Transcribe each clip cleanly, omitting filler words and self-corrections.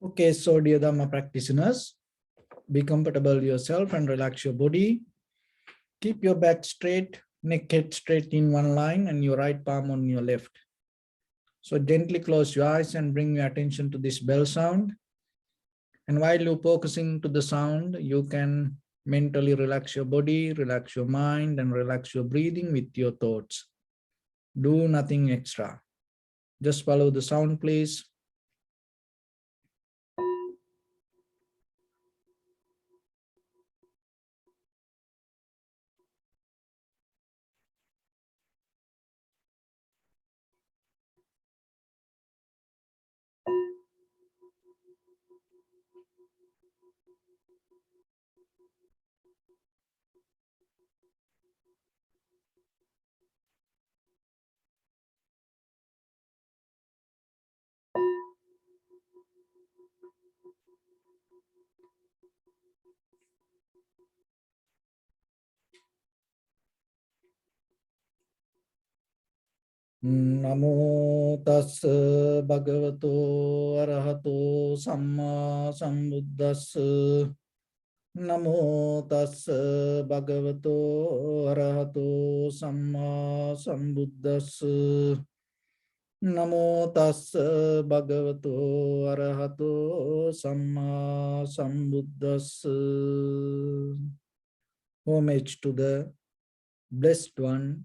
Okay, so dear Dharma practitioners, be comfortable yourself and relax your body. Keep your back straight, neck head straight in one line and your right palm on your left. So gently close your eyes and bring your attention to this bell sound. And while you're focusing to the sound, you can mentally relax your body, relax your mind, and relax your breathing with your thoughts. Do nothing extra. Just follow the sound, please. Namo tassa bhagavato arahato samma sambuddhassa. Namo tassa bhagavato arahato samma sambuddhassa. Namo tassa bhagavato arahato samma sambuddhassa. Homage to the blessed one,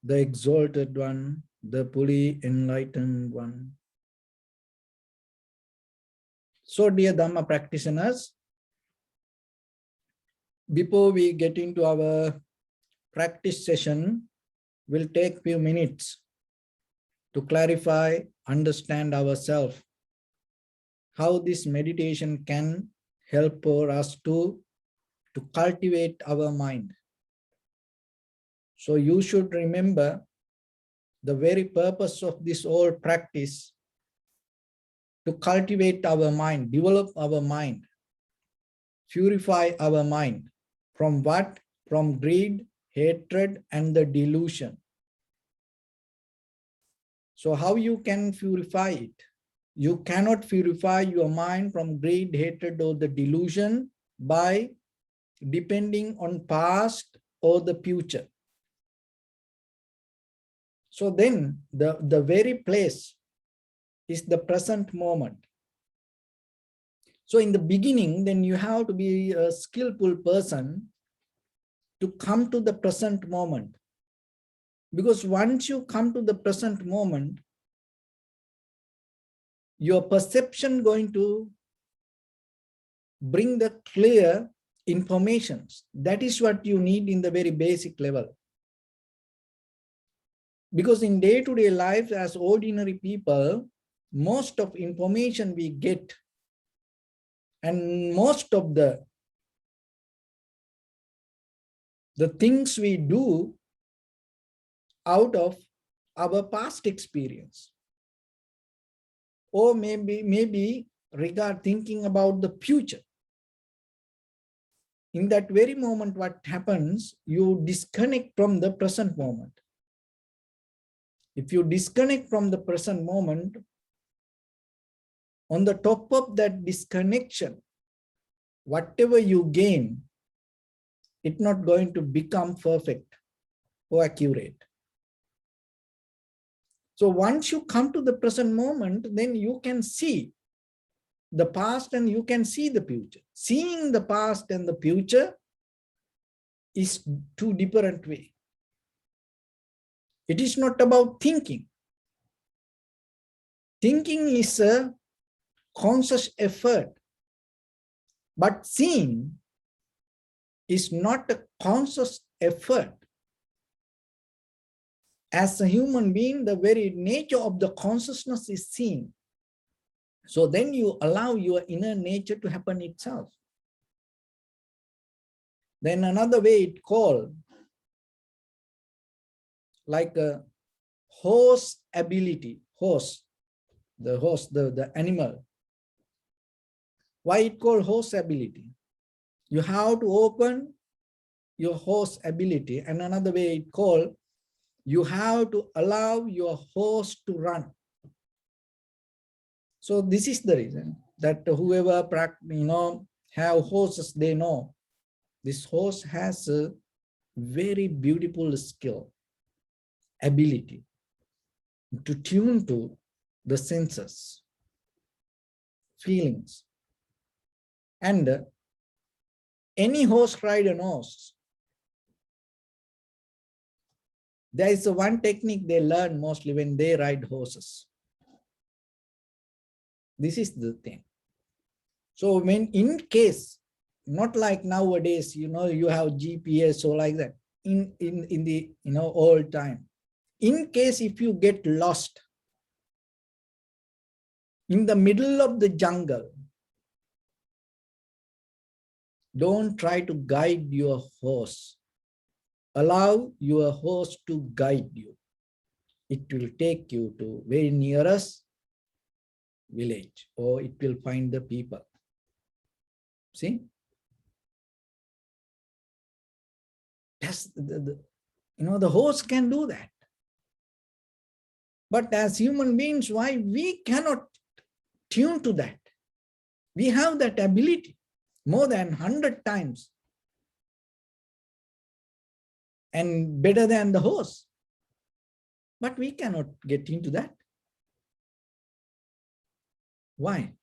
the exalted one, the fully enlightened one. So dear Dhamma practitioners, before we get into our practice session, we'll take few minutes to clarify, understand ourselves, how this meditation can help for us to cultivate our mind. So you should remember the very purpose of this whole practice to cultivate our mind, develop our mind, purify our mind. From what? From greed, hatred, and the delusion. So how you can purify it? You cannot purify your mind from greed, hatred, or the delusion by depending on past or the future. So then the very place is the present moment. So in the beginning, then you have to be a skillful person to come to the present moment. Because once you come to the present moment, your perception going to bring the clear informations. That is what you need in the very basic level. Because in day-to-day life as ordinary people, most of information we get and most of the things we do out of our past experience. Or maybe regard thinking about the future. In that very moment, what happens, you disconnect from the present moment. If you disconnect from the present moment, on the top of that disconnection, whatever you gain, it's not going to become perfect or accurate. So once you come to the present moment, then you can see the past and you can see the future. Seeing the past and the future is two different ways. It is not about thinking. Thinking is a conscious effort, but seeing is not a conscious effort. As a human being, the very nature of the consciousness is seeing. So then you allow your inner nature to happen itself. Then another way it called like a horse ability, the animal. Why it called horse ability? You have to open your horse ability, and another way it called, you have to allow your horse to run. So this is the reason. that whoever have horses, they know this horse has a very beautiful skill, ability to tune to the senses, feelings. And any horse rider knows there is one technique they learn mostly when they ride horses. This is the thing. So when in case, not like nowadays, you have GPS or like that, in the old time, in case if you get lost in the middle of the jungle, don't try to guide your horse. Allow your horse to guide you. It will take you to very nearest village, or it will find the people. See? That's the horse can do that. But as human beings, why we cannot tune to that? We have that ability more than 100 times and better than the horse. But we cannot get into that. Why?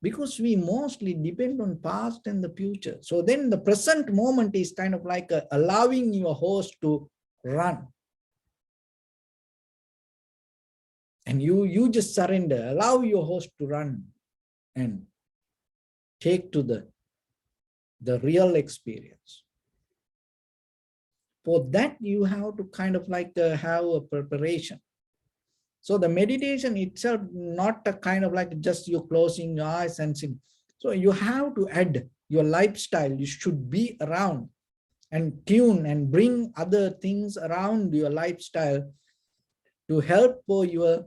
Because we mostly depend on past and the future. So then the present moment is kind of like allowing your horse to run. And you just surrender, allow your horse to run and take to the real experience. For that, you have to kind of like have a preparation. So the meditation itself, not a kind of like just you closing your eyes and sing. So you have to add your lifestyle. You should be around and tune and bring other things around your lifestyle to help for your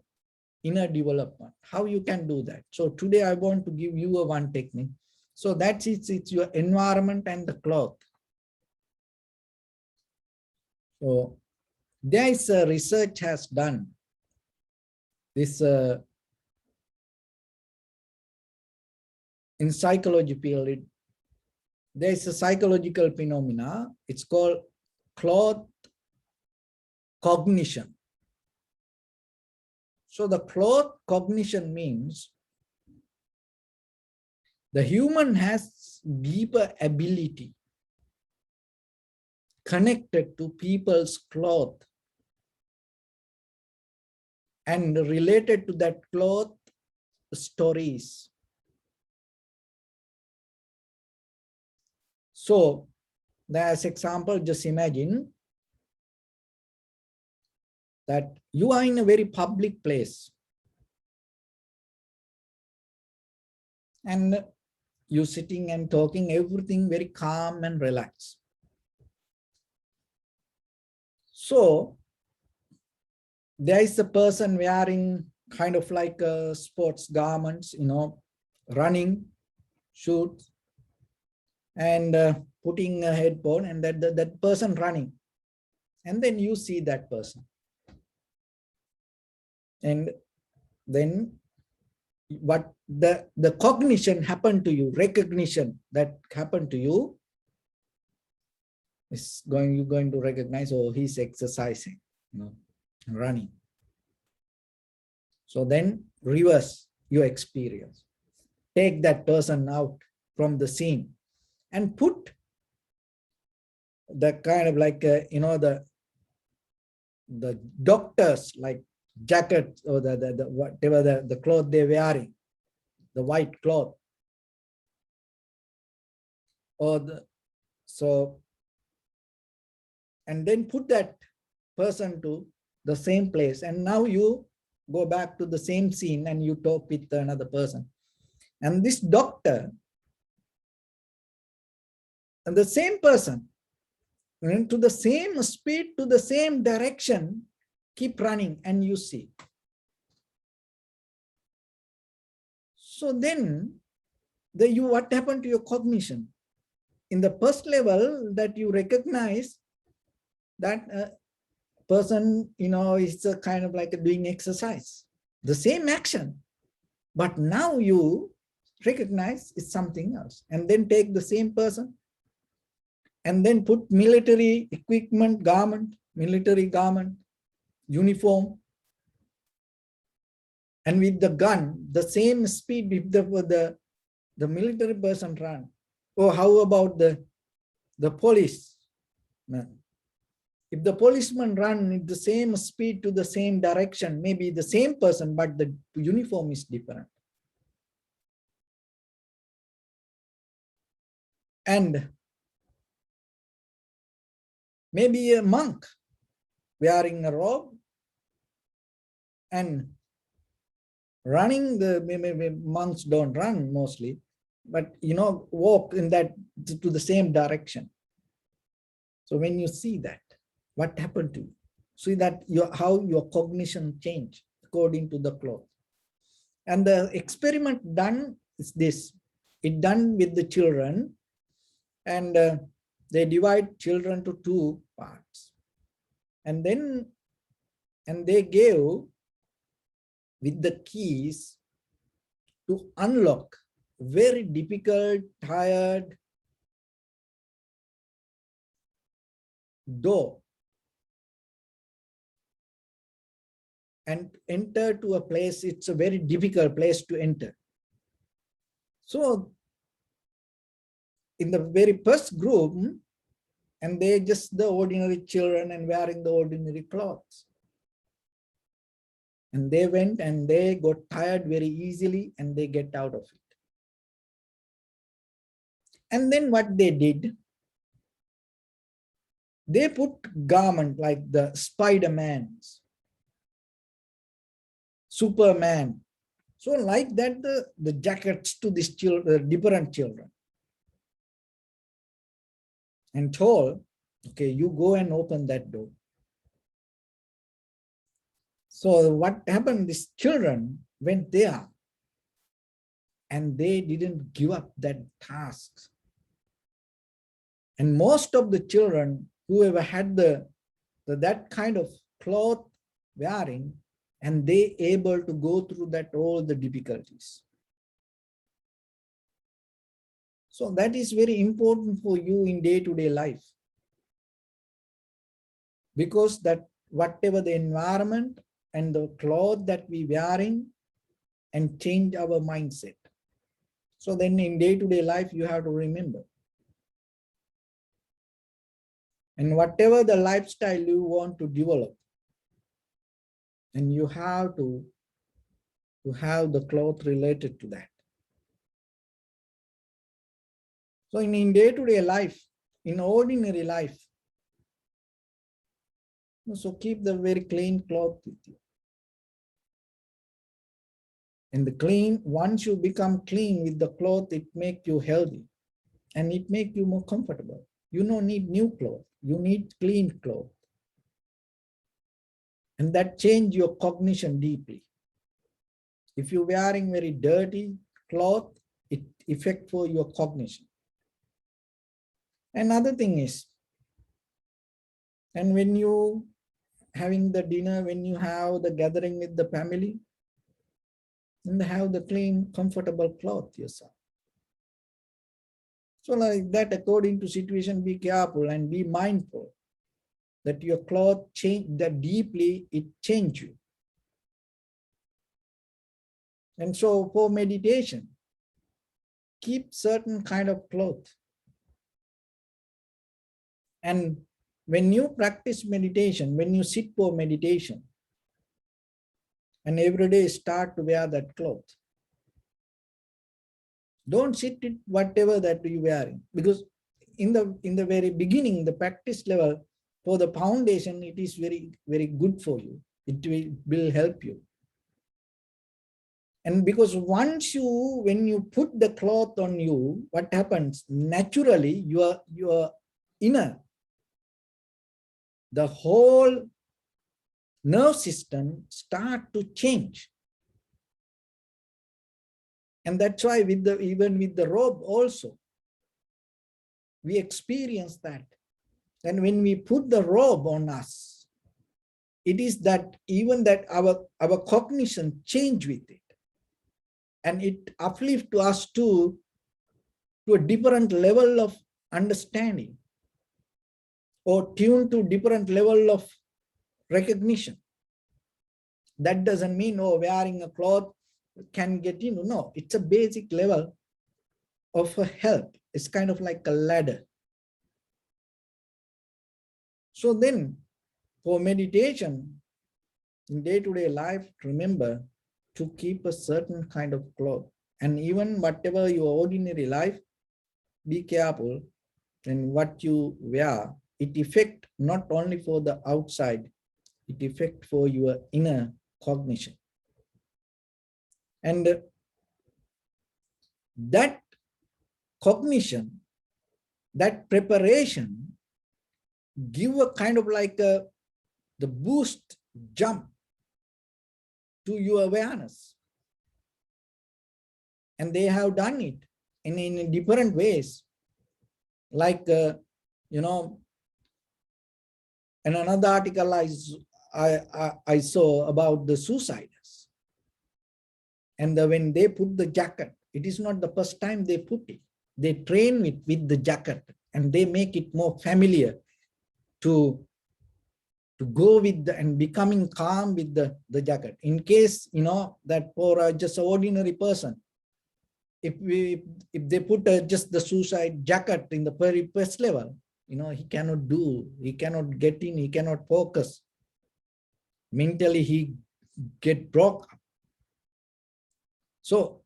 inner development. How you can do that? So today I want to give you one technique. So that's it's your environment and the cloth. So there is a research has done. This in psychology field, there is a psychological phenomena. It's called cloth cognition. So the cloth cognition means the human has deeper ability connected to people's cloth and related to that cloth stories. So as example, just imagine that you are in a very public place and you sitting and talking, everything very calm and relaxed. So there is a person wearing kind of like sports garments, running shoes and putting a headphone, and that person running. And then you see that person. And then what the cognition happened to you, recognition that happened to you is you're going to recognize, oh, he's exercising, running. So then reverse your experience. Take that person out from the scene and put the kind of like, the doctors like jacket or the whatever the cloth they're wearing, the white cloth. And then put that person to the same place. And now you go back to the same scene and you talk with another person. And this doctor and the same person, to the same speed, to the same direction, keep running, and you see. So then what happened to your cognition? In the first level, that you recognize that person, is a kind of like doing exercise, the same action. But now you recognize it's something else. And then take the same person and then put military equipment, garment, military garment, uniform, and with the gun, the same speed if the military person run. Or how about the policeman? If the policeman run at the same speed to the same direction, maybe the same person, but the uniform is different. And maybe a monk wearing a robe and running, maybe monks don't run mostly, but walk in that to the same direction. So when you see that, what happened to you? See that how your cognition change according to the cloth. And the experiment done is this. It done with the children, and they divide children to two parts. And they gave with the keys to unlock very difficult, tired door and enter to a place. It's a very difficult place to enter. So in the very first group, and they just the ordinary children and wearing the ordinary clothes. And they went and they got tired very easily and they get out of it. And then what they did, they put garment like the Spider-Man's, Superman. So like that, the jackets to these children, different children. And told, okay, you go and open that door. So what happened, these children went there and they didn't give up that task. And most of the children, whoever had that kind of cloth wearing, and they able to go through that all the difficulties. So that is very important for you in day-to-day life. Because that whatever the environment and the cloth that we wearing and change our mindset. So then in day-to-day life, you have to remember. And whatever the lifestyle you want to develop, and you have to have the cloth related to that. So in day-to-day life, in ordinary life, so keep the very clean cloth with you. And the clean, once you become clean with the cloth, it make you healthy and it make you more comfortable. You don't need new clothes, you need clean clothes. And that change your cognition deeply. If you're wearing very dirty cloth, it affect for your cognition. Another thing is, and when you having the dinner, when you have the gathering with the family, and have the clean, comfortable cloth yourself. So like that, according to situation, be careful and be mindful that your cloth change, that deeply it change you. And so for meditation, keep certain kind of cloth. And when you practice meditation, when you sit for meditation, and every day start to wear that cloth. Don't sit it whatever that you're wearing, because in the very beginning, the practice level, for the foundation, it is very, very good for you. It will help you. And because once when you put the cloth on you, what happens? Naturally, your inner, the whole nerve system start to change. And that's why even with the robe also, we experience that. And when we put the robe on us, it is that even that our cognition change with it. and it uplifts us to a different level of understanding or tune to different level of recognition. That doesn't mean, oh, wearing a cloth can get in. No, it's a basic level of a help. It's kind of like a ladder. So then for meditation, in day-to-day life, remember to keep a certain kind of cloth. And even whatever your ordinary life, be careful in what you wear. It affects not only for the outside, it affects for your inner cognition. And that cognition, that preparation, give a kind of like the boost jump to your awareness. And they have done it in different ways. Like, you know, in another article I saw about the suicides. And when they put the jacket, it is not the first time they put it. They train it with the jacket and they make it more familiar to go with and becoming calm with the jacket. In case, you know, that for just an ordinary person, if they put just the suicide jacket in the very first level, you know, he cannot get in, he cannot focus. Mentally, he get broke up. So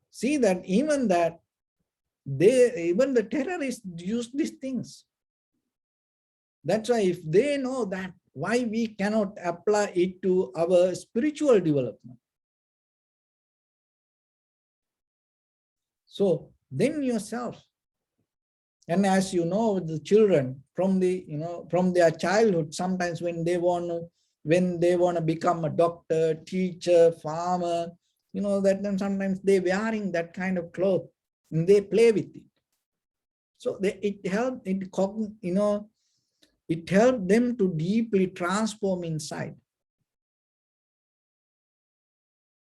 see that even the terrorists use these things. That's why if they know that, why we cannot apply it to our spiritual development? So then yourself, and as you know, the children from their childhood, sometimes when they want to become a doctor, teacher, farmer, you know, that then sometimes they wearing that kind of clothes and they play with it. So it helped them to deeply transform inside.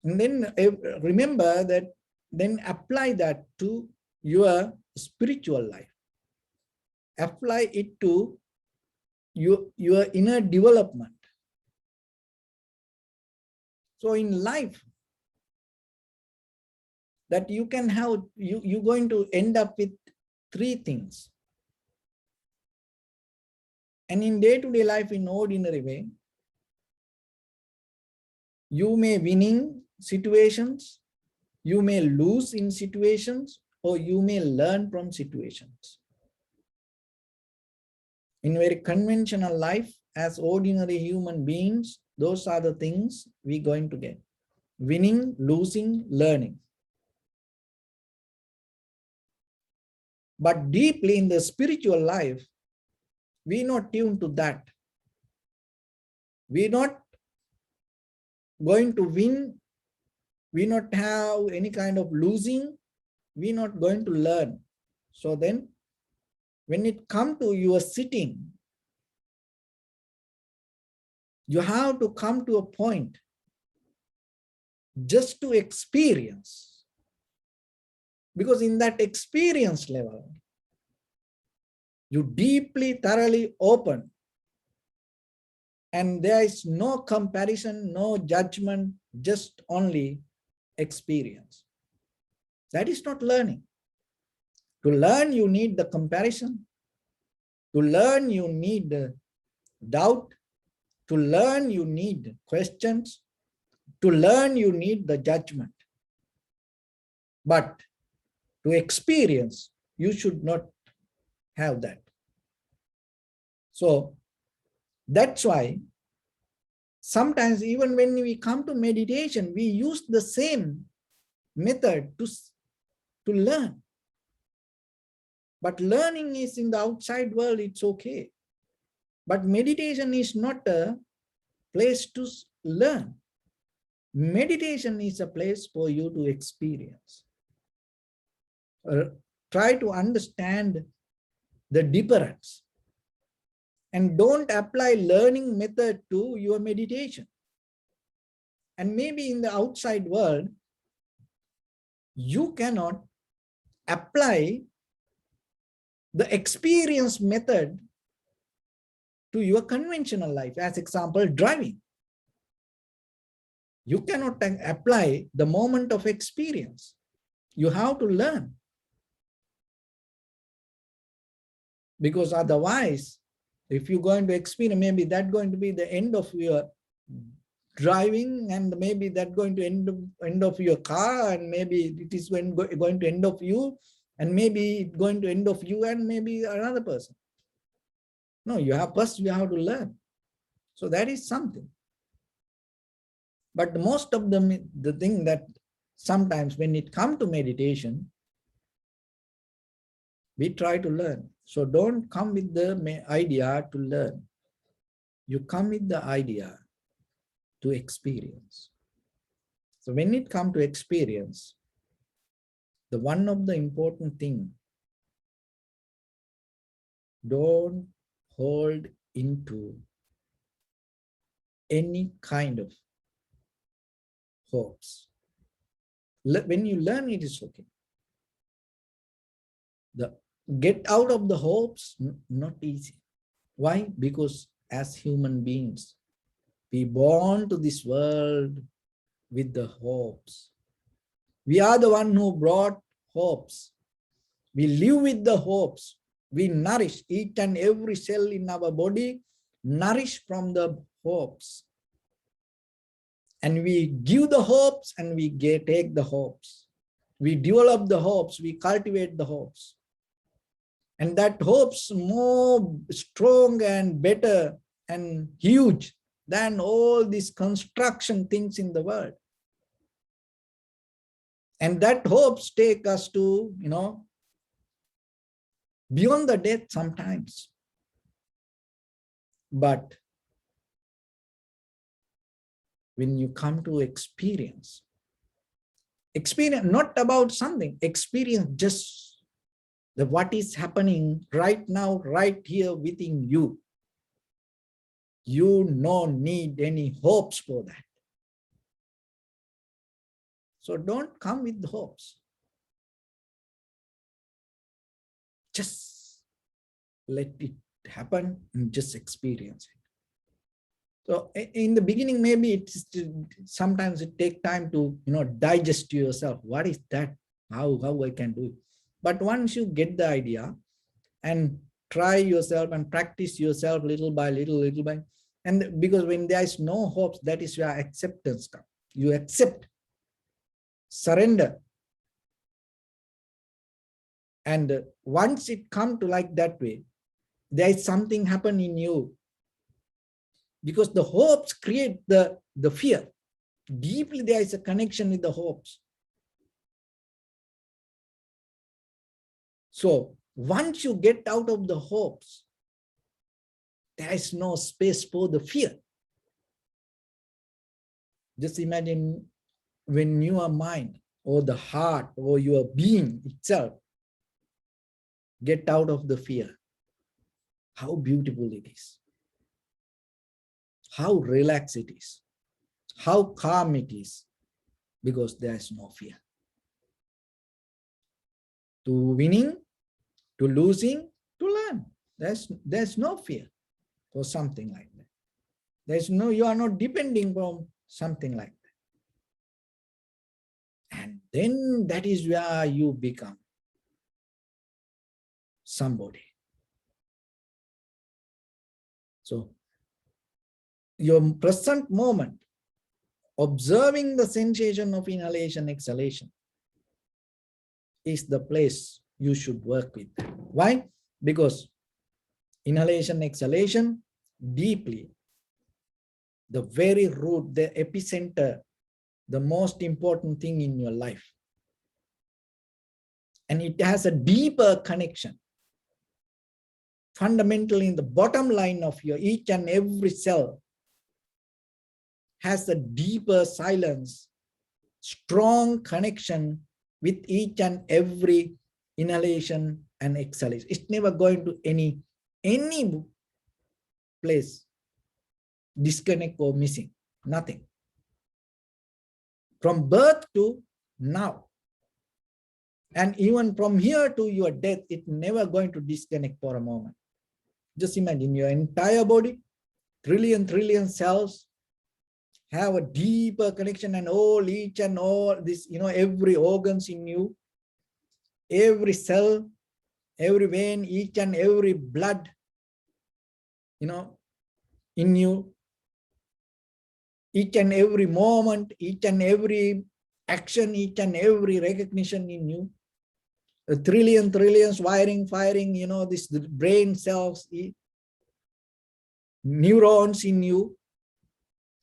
And then remember that, then apply that to your spiritual life. Apply it to your inner development. So in life, that you can have, you're going to end up with three things. And in day-to-day life, in ordinary way, you may winning situations, you may lose in situations, or you may learn from situations. In very conventional life, as ordinary human beings, those are the things we're going to get. Winning, losing, learning. But deeply in the spiritual life, we're not tuned to that. We're not going to win. We not have any kind of losing. We're not going to learn. So then, when it comes to your sitting, you have to come to a point just to experience. Because in that experience level, you deeply, thoroughly open. And there is no comparison, no judgment, just only experience. That is not learning. To learn, you need the comparison. To learn, you need doubt. To learn, you need questions. To learn, you need the judgment. But to experience, you should not have that. So that's why sometimes even when we come to meditation, we use the same method to learn. But learning is in the outside world, it's okay. But meditation is not a place to learn. Meditation is a place for you to experience. Try to understand the difference. And don't apply learning method to your meditation. And maybe in the outside world, you cannot apply the experience method to your conventional life. As example, driving. You cannot apply the moment of experience. You have to learn. Because otherwise, if you're going to experience, maybe that's going to be the end of your driving, and maybe that's going to end of your car, and maybe it is going to end of you, and maybe it's going to end of you and maybe another person. No, you have to learn. So that is something. But most of the thing that sometimes when it comes to meditation, we try to learn. So don't come with the idea to learn. You come with the idea to experience. So when it comes to experience, the one of the important thing, don't hold into any kind of hopes. When you learn, it is okay. Get out of the hopes, not easy. Why? Because as human beings, we born to this world with the hopes. We are the one who brought hopes. We live with the hopes. We nourish each and every cell in our body, nourish from the hopes. And we give the hopes and we take the hopes. We develop the hopes, we cultivate the hopes. And that hopes more strong and better and huge than all these construction things in the world. And that hopes take us to, beyond the death sometimes. But when you come to experience not about something, experience just what is happening right now, right here within you. You don't need any hopes for that. So don't come with hopes. Just let it happen and just experience it. So in the beginning, maybe sometimes it takes time to digest to yourself. What is that? How I can do it? But once you get the idea and try yourself and practice yourself little by little, and because when there is no hopes, that is where acceptance comes. You accept, surrender. And once it comes to like that way, there is something happen in you. Because the hopes create the fear. Deeply there is a connection with the hopes. So once you get out of the hopes, there is no space for the fear. Just imagine when your mind or the heart or your being itself get out of the fear. How beautiful it is. How relaxed it is. How calm it is. Because there is no fear. To winning, to losing, to learn. There's no fear for something like that. You are not depending on something like that. And then that is where you become somebody. So your present moment, observing the sensation of inhalation, exhalation, is the place you should work with. Why? Because inhalation, exhalation, deeply, the very root, the epicenter, the most important thing in your life. And it has a deeper connection. Fundamentally, in the bottom line of your each and every cell has a deeper silence, strong connection with each and every inhalation and exhalation. It's never going to any place disconnect or missing, nothing. From birth to now, And even from here to your death, it's never going to disconnect for a moment. Just imagine your entire body, trillion cells have a deeper connection, and each and all this, every organs in you, every cell, every vein, each and every blood, in you, each and every moment, each and every action, each and every recognition in you, trillions wiring, firing, this the brain cells, neurons in you,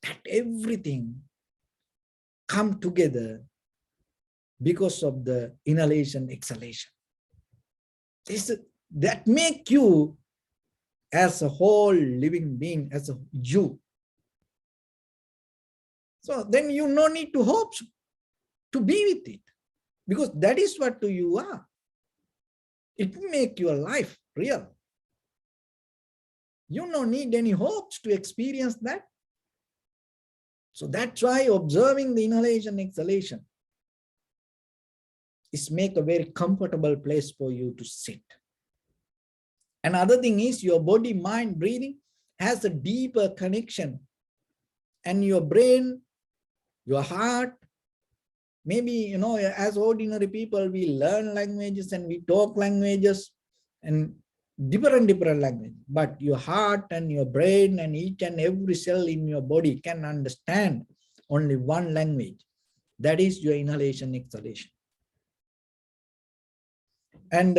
that everything come together because of the inhalation, exhalation. That make you as a whole living being, as a you. So then you no need to hope to be with it, because that is what you are. It will make your life real. You don't need any hopes to experience that. So that's why observing the inhalation, exhalation is make a very comfortable place for you to sit. Another thing is your body, mind, breathing has a deeper connection, and your brain, your heart, maybe, as ordinary people, we learn languages and we talk languages and different language, but your heart and your brain and each and every cell in your body can understand only one language. That is your inhalation, exhalation. And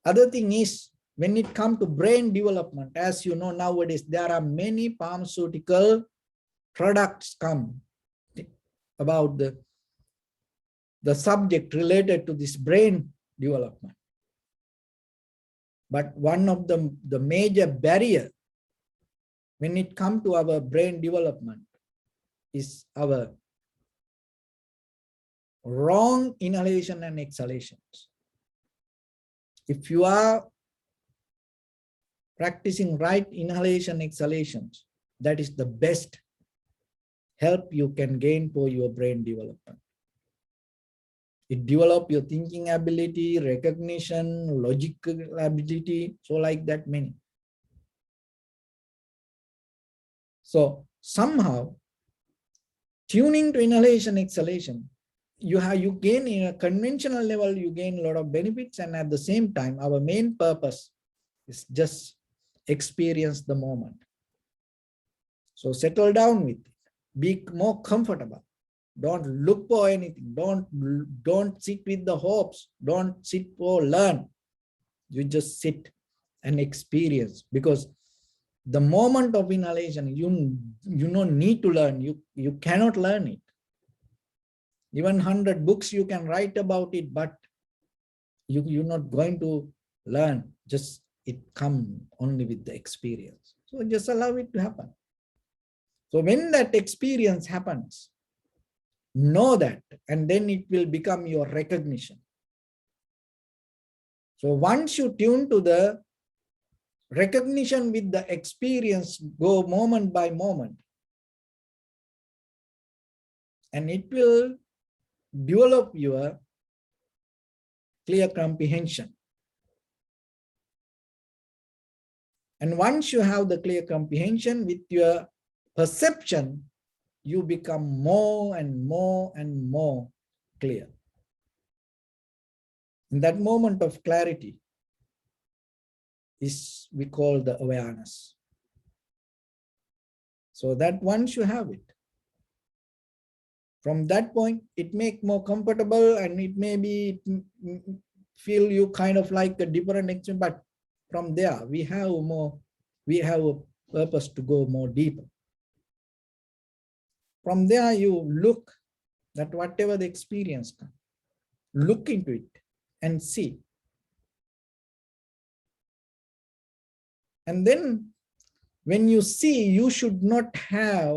other thing is, when it comes to brain development, as you know, nowadays, there are many pharmaceutical products come about the subject related to this brain development. But one of the major barrier when it comes to our brain development is our wrong inhalation and exhalations. If you are practicing right inhalation, exhalations, that is the best help you can gain for your brain development. It develops your thinking ability, recognition, logical ability, so like that many. So somehow tuning to inhalation, exhalation, you gain in a conventional level, you gain a lot of benefits, and at the same time, our main purpose is just experience the moment. So settle down with it, be more comfortable. Don't look for anything. Don't sit with the hopes. Don't sit for learn. You just sit and experience, because the moment of inhalation, you don't need to learn. You cannot learn it. Even 100 books you can write about it, but you're not going to learn. Just it come only with the experience. So just allow it to happen. So when that experience happens, know that, and then it will become your recognition. So once you tune to the recognition with the experience, go moment by moment, and it will develop your clear comprehension. And once you have the clear comprehension with your perception, you become more and more and more clear. In that moment of clarity is we call the awareness. So that once you have it, from that point, it make more comfortable, and it may be feel you kind of like a different experience, but from there we have a purpose to go more deeper. From there you look that whatever the experience comes, look into it and see. And then when you see, you should not have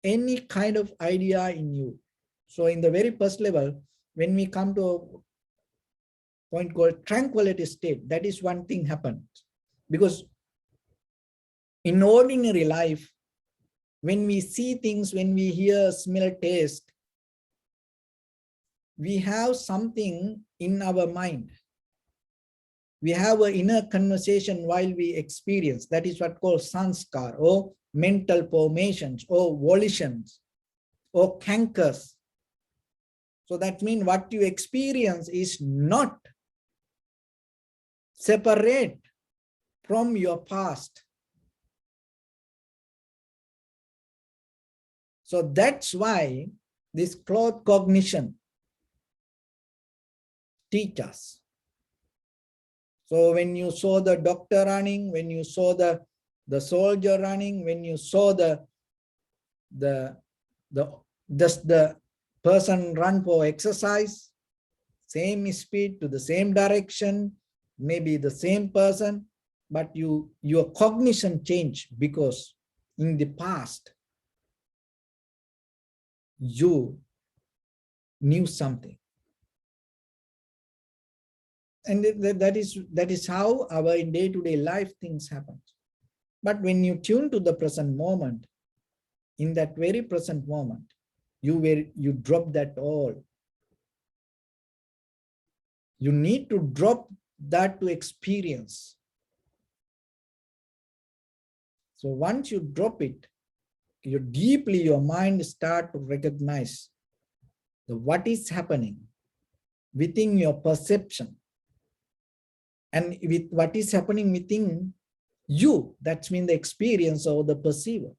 any kind of idea in you. So in the very first level, when we come to a point called tranquility state, that is one thing happens. Because in ordinary life, when we see things, when we hear, smell, taste, we have something in our mind. We have an inner conversation while we experience. That is what called sanskar, or mental formations, or volitions, or cankers. So that means what you experience is not separate from your past. So that's why this cloth cognition teaches us. So when you saw the doctor running, when you saw the soldier running, when you saw just the person run for exercise, same speed to the same direction, maybe the same person, but your cognition changed because in the past you knew something. And that is how our in day-to-day life things happen. But when you tune to the present moment, in that very present moment, you drop that all. You need to drop that to experience. So once you drop it, your mind start to recognize what is happening within your perception, and with what is happening within you. That's mean the experience or the perceiver.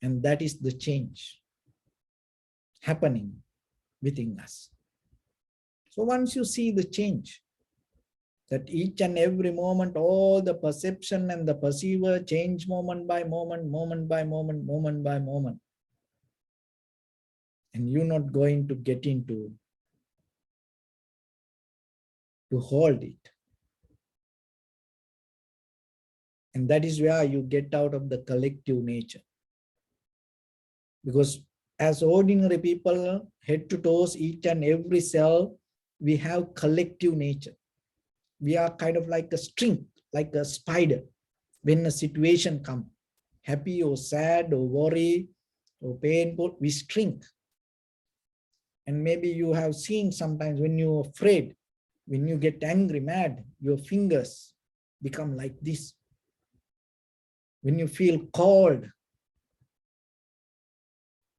And that is the change happening within us. So once you see the change, that each and every moment, all the perception and the perceiver change moment by moment, moment by moment, moment by moment. And you're not going to get into to hold it. And that is where you get out of the collective nature. Because as ordinary people, head to toes, each and every cell, we have collective nature. We are kind of like a string, like a spider. When a situation comes, happy or sad or worry or painful, we shrink. And maybe you have seen sometimes when you're afraid, when you get angry, mad, your fingers become like this. When you feel cold,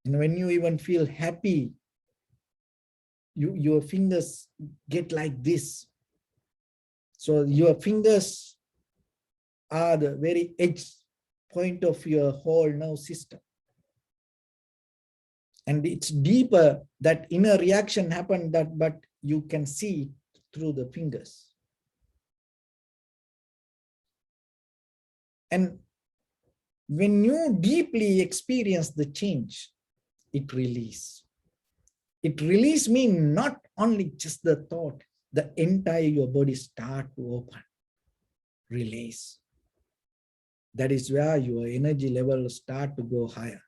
and when you even feel happy, your fingers get like this. So your fingers are the very edge point of your whole nerve system. And it's deeper, that inner reaction happened, but you can see through the fingers. And when you deeply experience the change, it releases. It release means not only just the thought, the entire your body start to open, release. That is where your energy level start to go higher.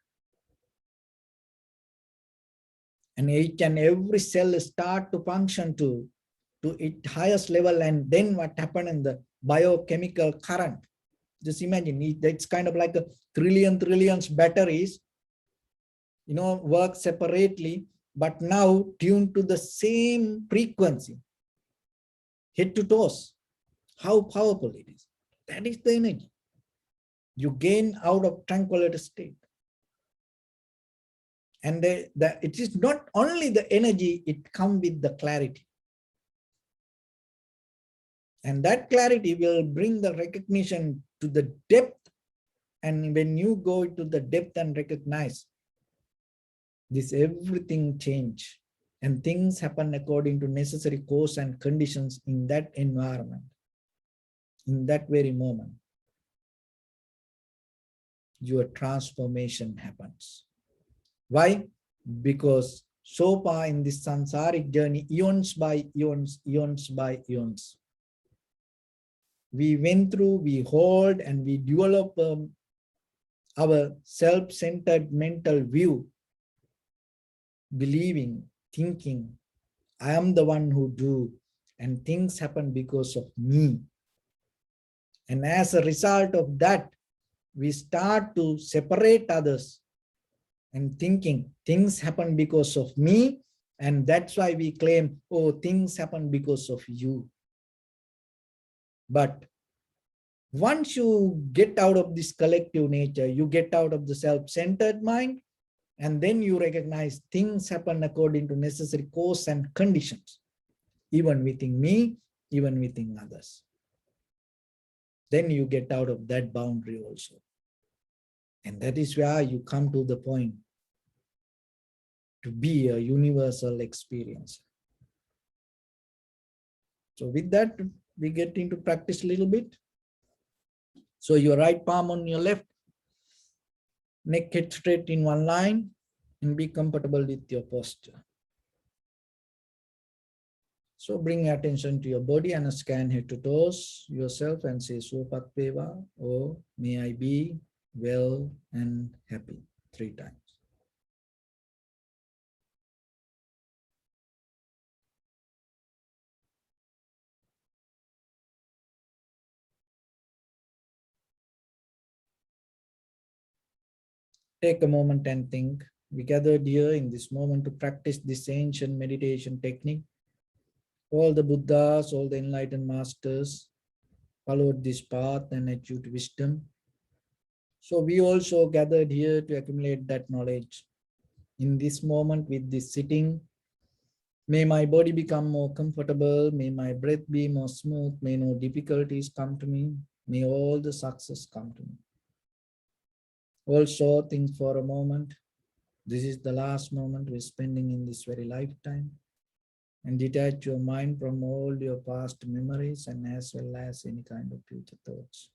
And each and every cell start to function to its highest level. And then what happened in the biochemical current? Just imagine, it's kind of like a trillions batteries, work separately, but now tuned to the same frequency, head to toes. How powerful it is. That is the energy you gain out of tranquility state. And it is not only the energy, it comes with the clarity. And that clarity will bring the recognition to the depth. And when you go to the depth and recognize, this everything change. And things happen according to necessary course and conditions in that environment, in that very moment. Your transformation happens. Why? Because so far in this samsaric journey, eons by eons, we went through, we hold, and we develop our self-centered mental view, believing, thinking, I am the one who do, and things happen because of me. And as a result of that, we start to separate others and thinking things happen because of me, and that's why we claim, oh, things happen because of you. But once you get out of this collective nature, you get out of the self-centered mind, and then you recognize things happen according to necessary cause and conditions, even within me, even within others. Then you get out of that boundary also. And that is where you come to the point to be a universal experience. So with that, we get into practice a little bit. So your right palm on your left, neck head straight in one line, and be comfortable with your posture. So bring your attention to your body and scan head to toes yourself and say Sopat Peva, or may I be well and happy 3 times. Take a moment and think. We gathered here in this moment to practice this ancient meditation technique. All the Buddhas, all the enlightened masters followed this path and achieved wisdom. So we also gathered here to accumulate that knowledge. In this moment with this sitting, may my body become more comfortable, may my breath be more smooth, may no difficulties come to me, may all the success come to me. Also think for a moment, this is the last moment we're spending in this very lifetime, and detach your mind from all your past memories and as well as any kind of future thoughts.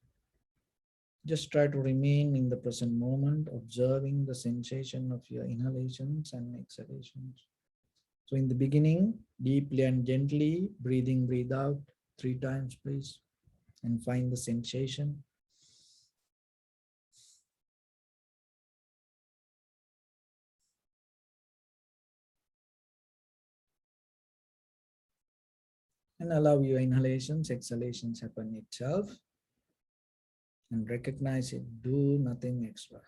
Just try to remain in the present moment, observing the sensation of your inhalations and exhalations. So in the beginning, deeply and gently, breathe out 3 times, please, and find the sensation. And allow your inhalations, exhalations happen itself, and recognize it, do nothing extra.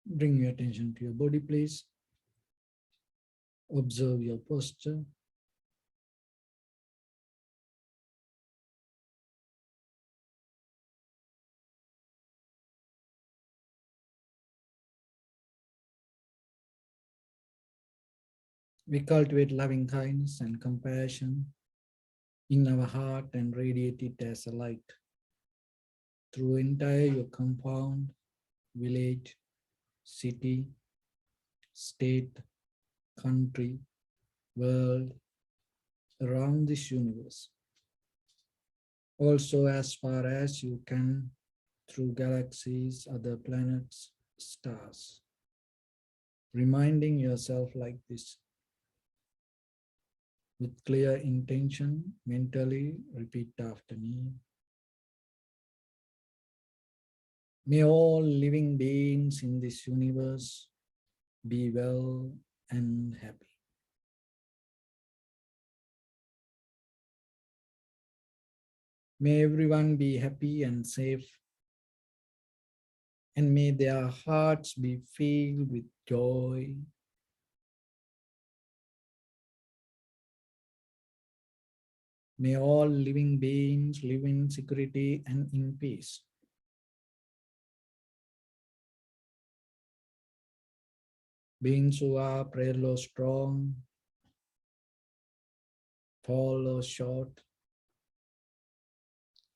Bring your attention to your body, please. Observe your posture. We cultivate loving kindness and compassion in our heart and radiate it as a light through entire your compound, village, city, state, country, world, around this universe. Also, as far as you can, through galaxies, other planets, stars. Reminding yourself like this with clear intention, mentally repeat after me. May all living beings in this universe be well and happy. May everyone be happy and safe, and may their hearts be filled with joy. May all living beings live in security and in peace. Beings who are frail or strong, tall or short,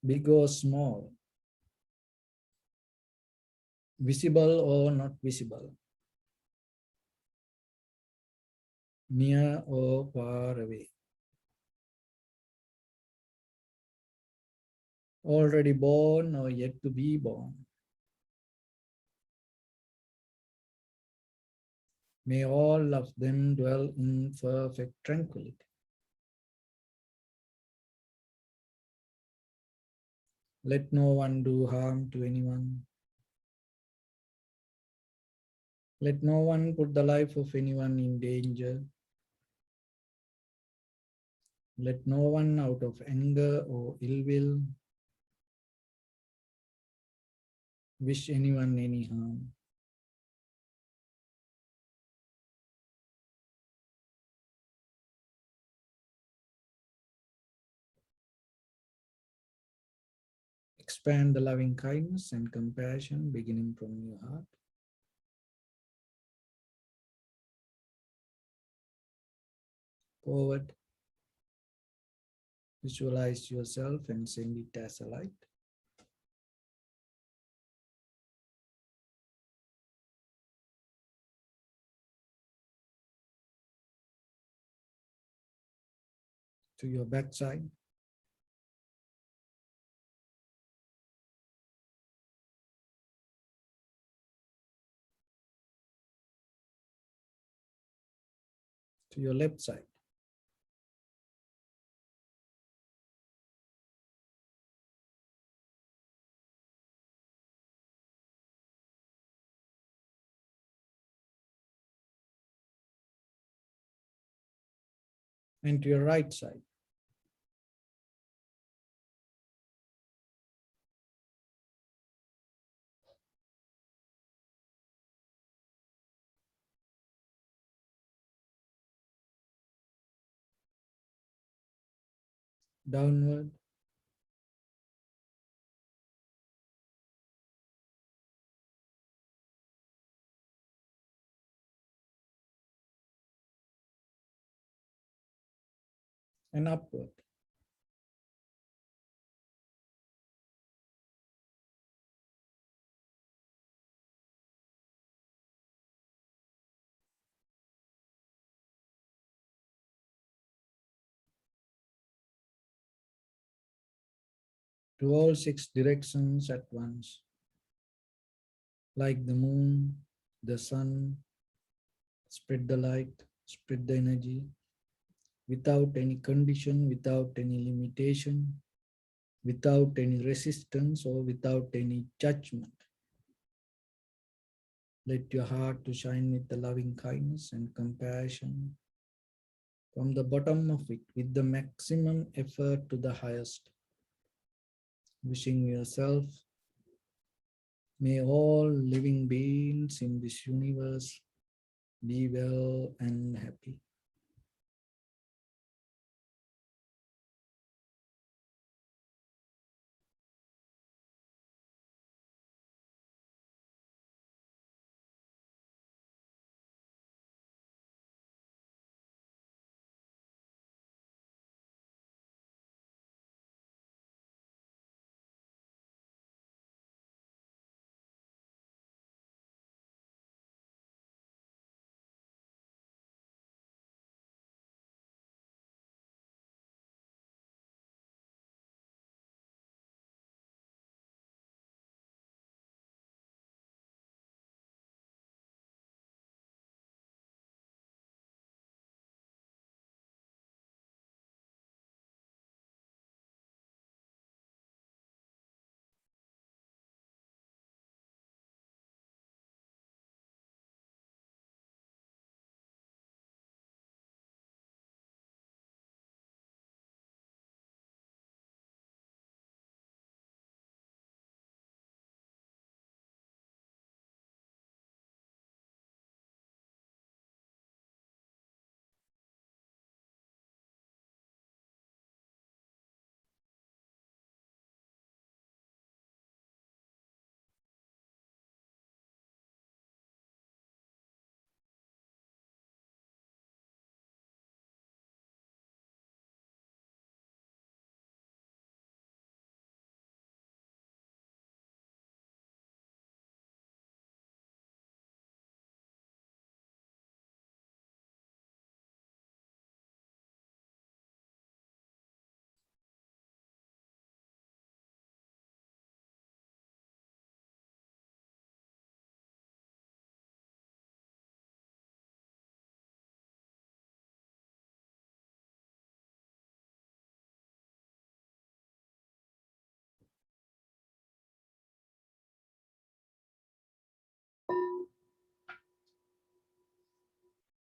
big or small, visible or not visible, near or far away, already born or yet to be born. May all of them dwell in perfect tranquility. Let no one do harm to anyone. Let no one put the life of anyone in danger. Let no one out of anger or ill will wish anyone any harm. Expand the loving kindness and compassion beginning from your heart. Forward, visualize yourself and send it as a light. To your backside. To your left side. And to your right side. Downward. And upward. To all six directions at once. Like the moon, the sun, spread the light, spread the energy, without any condition, without any limitation, without any resistance or without any judgment. Let your heart to shine with the loving kindness and compassion from the bottom of it with the maximum effort to the highest. Wishing yourself May all living beings in this universe be well and happy.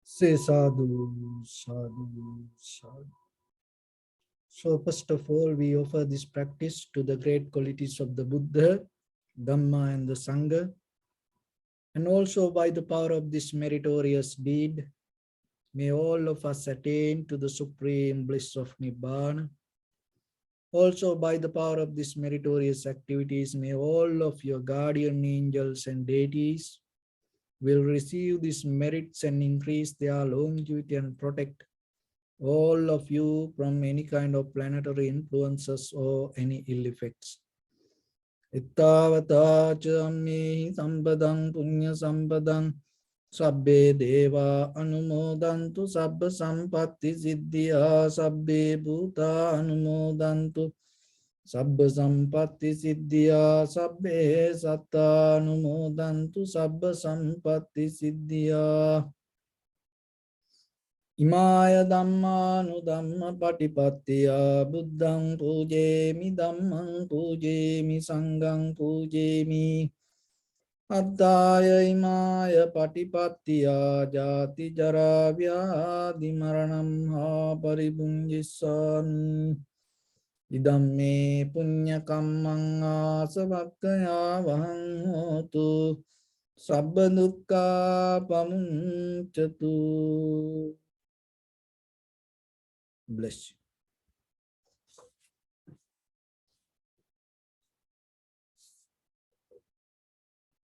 Say sadhu, sadhu, sadhu. So first of all, we offer this practice to the great qualities of the Buddha, Dhamma and the Sangha. And also by the power of this meritorious deed, may all of us attain to the supreme bliss of Nibbana. Also by the power of this meritorious activities, may all of your guardian angels and deities will receive these merits and increase their longevity and protect all of you from any kind of planetary influences or any ill effects. Ittavata chammehi sampadang punya sampadang sabbe deva anumodantu sabba sampatti siddhya sabbe bhuta anumodantu sabba sampatti siddhya sabbe satta anumodantu sabba sampatti siddhya. Imaya dhammanu dhamma patipattiya buddhang pujemi dhammang pujemi sanghang pujemi addaya imaya patipattiya jati jara vyadhi maranam ha paribunjissami idam me punya kammang asavakkaya vahang hotu sabba dukkha pamuncatu. Bless you.